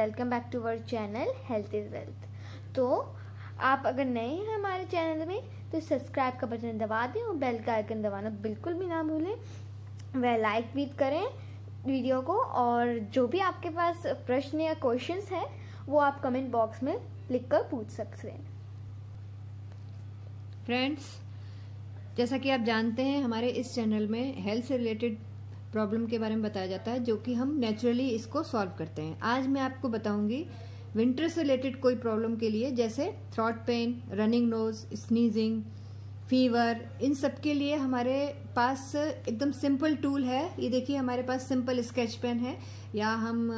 Welcome back to our channel health is wealth. तो आप अगर नए हैं हमारे चैनल में तो सब्सक्राइब का बटन दबा दें और बेल का आइकन दबाना बिल्कुल भी ना भूलें। वह लाइक भी करें वीडियो को, और जो भी आपके पास प्रश्न या क्वेश्चंस हैं वो आप कमेंट बॉक्स में लिखकर पूछ सकते हैं। फ्रेंड्स, जैसा कि आप जानते हैं हमारे इस चैनल में हेल्थ से रिलेटेड प्रॉब्लम के बारे में बताया जाता है, जो कि हम नेचुरली इसको सॉल्व करते हैं। आज मैं आपको बताऊंगी विंटर से रिलेटेड कोई प्रॉब्लम के लिए, जैसे throat pain, running nose, sneezing, fever, इन सब के लिए हमारे पास एकदम सिंपल टूल है। ये देखिए, हमारे पास सिंपल स्केच पेन है, या हम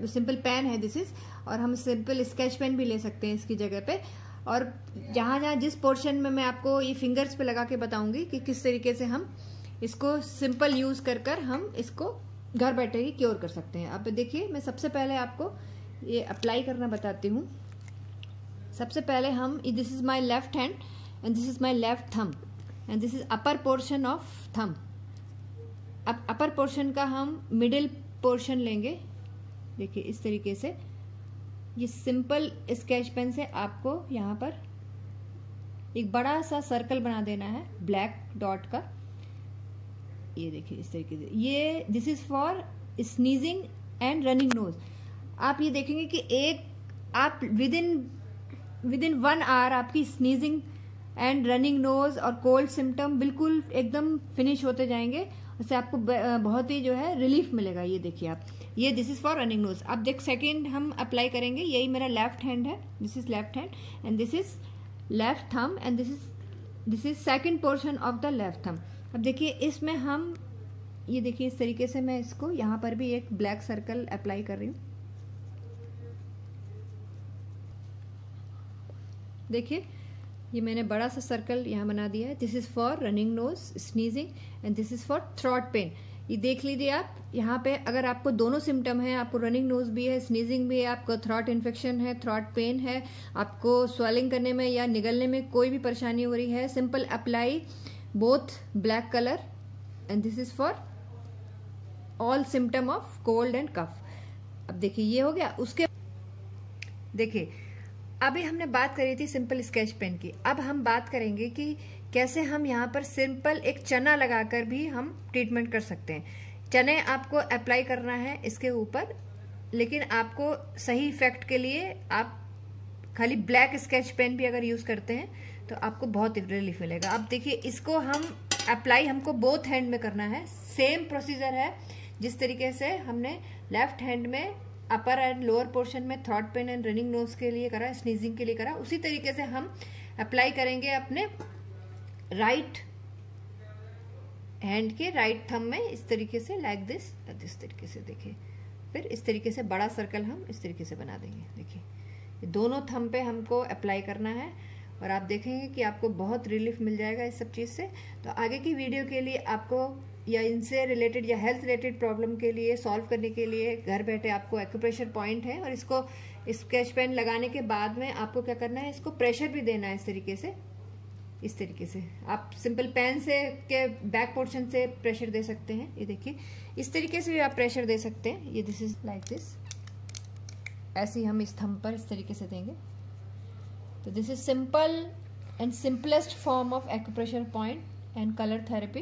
सिंपल पेन है दिस इज, और हम सिंपल स्केच पेन भी ले सकते हैं इसकी जगह पे। और जहां जहां जिस पोर्शन में मैं आपको ये फिंगर्स पे लगा के बताऊंगी कि किस तरीके से हम इसको सिंपल यूज कर हम इसको घर बैठे ही क्योर कर सकते हैं। अब देखिए, मैं सबसे पहले आपको ये अप्लाई करना बताती हूँ। सबसे पहले हम, this is my left hand and this is my left thumb and this is upper portion of thumb. अब अपर पोर्शन का हम मिडिल पोर्शन लेंगे। देखिए इस तरीके से, ये सिंपल स्केच पेन से आपको यहाँ पर एक बड़ा सा सर्कल बना देना है ब्लैक डॉट का। ये देखिए इस तरीके से, ये this is for sneezing and running nose. आप ये देखेंगे कि आप विद इन 1 आवर आपकी स्नीजिंग एंड रनिंग नोज और कोल्ड सिम्टम बिल्कुल एकदम फिनिश होते जाएंगे। उससे आपको बहुत ही जो है रिलीफ मिलेगा। ये देखिए आप, ये this is for running nose. अब देख, सेकेंड हम अप्लाई करेंगे। यही मेरा लेफ्ट हैंड है, this is left hand and this is left thumb and this is second portion of the left thumb. अब देखिए इसमें हम, ये देखिए इस तरीके से मैं इसको यहाँ पर भी एक ब्लैक सर्कल अप्लाई कर रही हूँ। देखिए ये मैंने बड़ा सा सर्कल यहाँ बना दिया है। This is for running nose, sneezing and this is for throat pen. ये देख लीजिए आप यहाँ पे, अगर आपको दोनों सिम्टम है, आपको रनिंग नोज भी है, स्नीजिंग भी है, आपको थ्रोट इन्फेक्शन है, थ्रोट पेन है, आपको स्वेलिंग करने में या निगलने में कोई भी परेशानी हो रही है, simple apply both black color and this is for all symptom of cold and cough। अब देखिए ये हो गया। उसके देखिए अभी हमने बात करी थी सिंपल स्केच पेन की, अब हम बात करेंगे कि कैसे हम यहाँ पर सिंपल एक चना लगाकर भी हम ट्रीटमेंट कर सकते हैं। चने आपको अप्लाई करना है इसके ऊपर, लेकिन आपको सही इफेक्ट के लिए आप खाली ब्लैक स्केच पेन भी अगर यूज करते हैं तो आपको बहुत रिलीफ मिलेगा। अब देखिए इसको हम अप्लाई हमको बोथ हैंड में करना है। सेम प्रोसीजर है जिस तरीके से हमने लेफ्ट हैंड में अपर एंड लोअर पोर्शन में throat pen and running nose के लिए करा, स्नीजिंग के लिए करा, उसी तरीके से हम अप्लाई करेंगे अपने राइट हैंड के राइट थंब में, इस तरीके से लाइक दिस तरीके से। देखिए फिर इस तरीके से बड़ा सर्कल हम इस तरीके से बना देंगे। देखिए दोनों थंब पे हमको अप्लाई करना है और आप देखेंगे कि आपको बहुत रिलीफ मिल जाएगा इस सब चीज़ से। तो आगे की वीडियो के लिए आपको, या इनसे रिलेटेड या हेल्थ रिलेटेड प्रॉब्लम के लिए सॉल्व करने के लिए घर बैठे आपको एक्यूप्रेशर पॉइंट है, और इसको स्केच पेन लगाने के बाद में आपको क्या करना है, इसको प्रेशर भी देना है इस तरीके से। इस तरीके से आप सिंपल पेन से के बैक पोर्शन से प्रेशर दे सकते हैं। ये देखिए इस तरीके से भी आप प्रेशर दे सकते हैं। ये दिस इज लाइक दिस, ऐसे ही हम इस थंब पर इस तरीके से देंगे। तो this is simple and simplest form of acupressure point and colour therapy.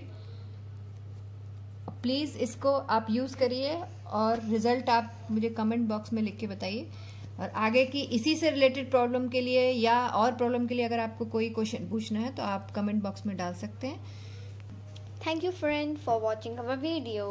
Please इसको आप यूज करिए और रिजल्ट आप मुझे कमेंट बॉक्स में लिख के बताइए। और आगे की इसी से रिलेटेड प्रॉब्लम के लिए या और प्रॉब्लम के लिए अगर आपको कोई क्वेश्चन पूछना है तो आप कमेंट बॉक्स में डाल सकते हैं। Thank you friend for watching our video.